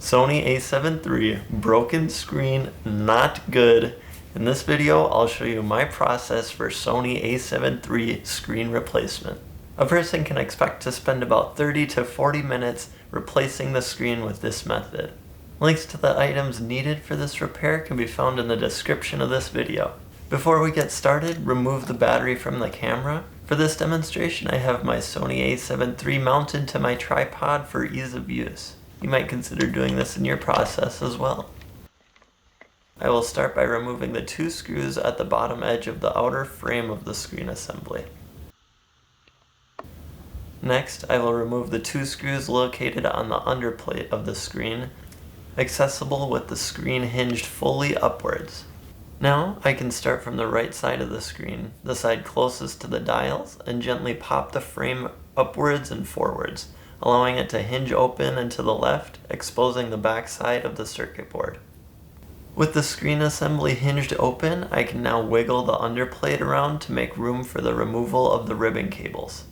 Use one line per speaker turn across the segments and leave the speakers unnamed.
Sony A7 III, broken screen, not good. In this video, I'll show you my process for Sony A7 III screen replacement. A person can expect to spend about 30 to 40 minutes replacing the screen with this method. Links to the items needed for this repair can be found in the description of this video. Before we get started, remove the battery from the camera. For this demonstration, I have my Sony A7 III mounted to my tripod for ease of use. You might consider doing this in your process as well. I will start by removing the two screws at the bottom edge of the outer frame of the screen assembly. Next, I will remove the two screws located on the underplate of the screen, accessible with the screen hinged fully upwards. Now, I can start from the right side of the screen, the side closest to the dials, and gently pop the frame upwards and forwards, allowing it to hinge open and to the left, exposing the back side of the circuit board. With the screen assembly hinged open, I can now wiggle the underplate around to make room for the removal of the ribbon cables.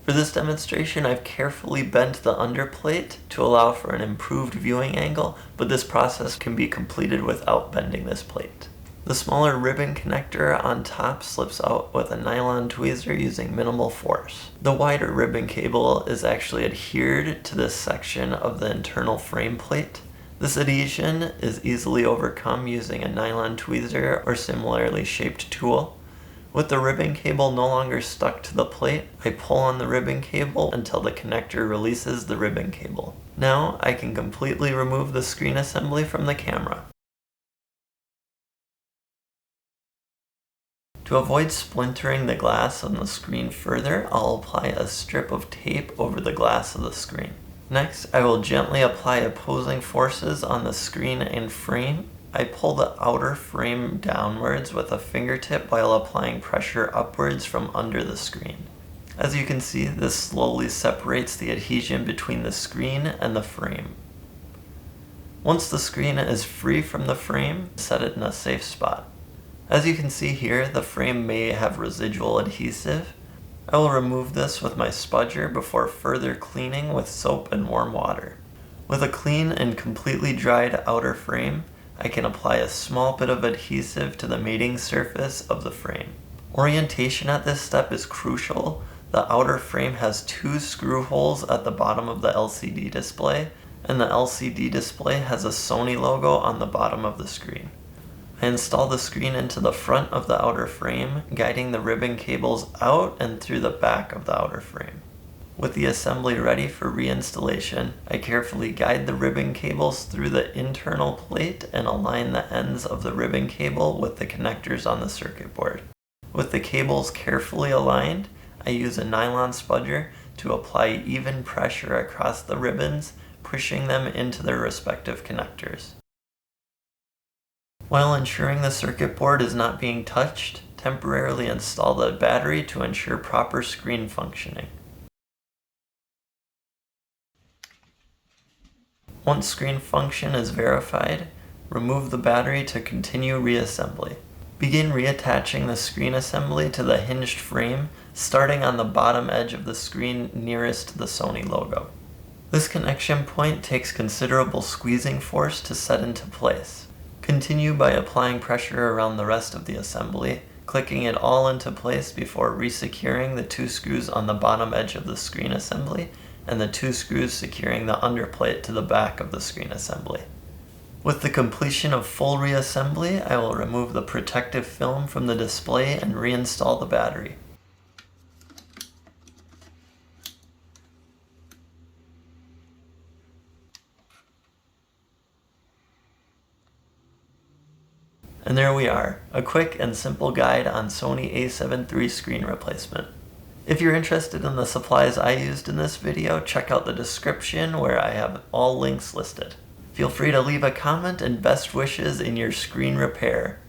For this demonstration, I've carefully bent the underplate to allow for an improved viewing angle, but this process can be completed without bending this plate. The smaller ribbon connector on top slips out with a nylon tweezer using minimal force. The wider ribbon cable is actually adhered to this section of the internal frame plate. This adhesion is easily overcome using a nylon tweezer or similarly shaped tool. With the ribbon cable no longer stuck to the plate, I pull on the ribbon cable until the connector releases the ribbon cable. Now I can completely remove the screen assembly from the camera. To avoid splintering the glass on the screen further, I'll apply a strip of tape over the glass of the screen. Next, I will gently apply opposing forces on the screen and frame. I pull the outer frame downwards with a fingertip while applying pressure upwards from under the screen. As you can see, this slowly separates the adhesion between the screen and the frame. Once the screen is free from the frame, set it in a safe spot. As you can see here, the frame may have residual adhesive. I will remove this with my spudger before further cleaning with soap and warm water. With a clean and completely dried outer frame, I can apply a small bit of adhesive to the mating surface of the frame. Orientation at this step is crucial. The outer frame has two screw holes at the bottom of the LCD display, and the LCD display has a Sony logo on the bottom of the screen. I install the screen into the front of the outer frame, guiding the ribbon cables out and through the back of the outer frame. With the assembly ready for reinstallation, I carefully guide the ribbon cables through the internal plate and align the ends of the ribbon cable with the connectors on the circuit board. With the cables carefully aligned, I use a nylon spudger to apply even pressure across the ribbons, pushing them into their respective connectors. While ensuring the circuit board is not being touched, temporarily install the battery to ensure proper screen functioning. Once screen function is verified, remove the battery to continue reassembly. Begin reattaching the screen assembly to the hinged frame, starting on the bottom edge of the screen nearest to the Sony logo. This connection point takes considerable squeezing force to set into place. Continue by applying pressure around the rest of the assembly, clicking it all into place before resecuring the two screws on the bottom edge of the screen assembly and the two screws securing the underplate to the back of the screen assembly. With the completion of full reassembly, I will remove the protective film from the display and reinstall the battery. And there we are, a quick and simple guide on Sony A7 III screen replacement. If you're interested in the supplies I used in this video, check out the description where I have all links listed. Feel free to leave a comment and best wishes in your screen repair.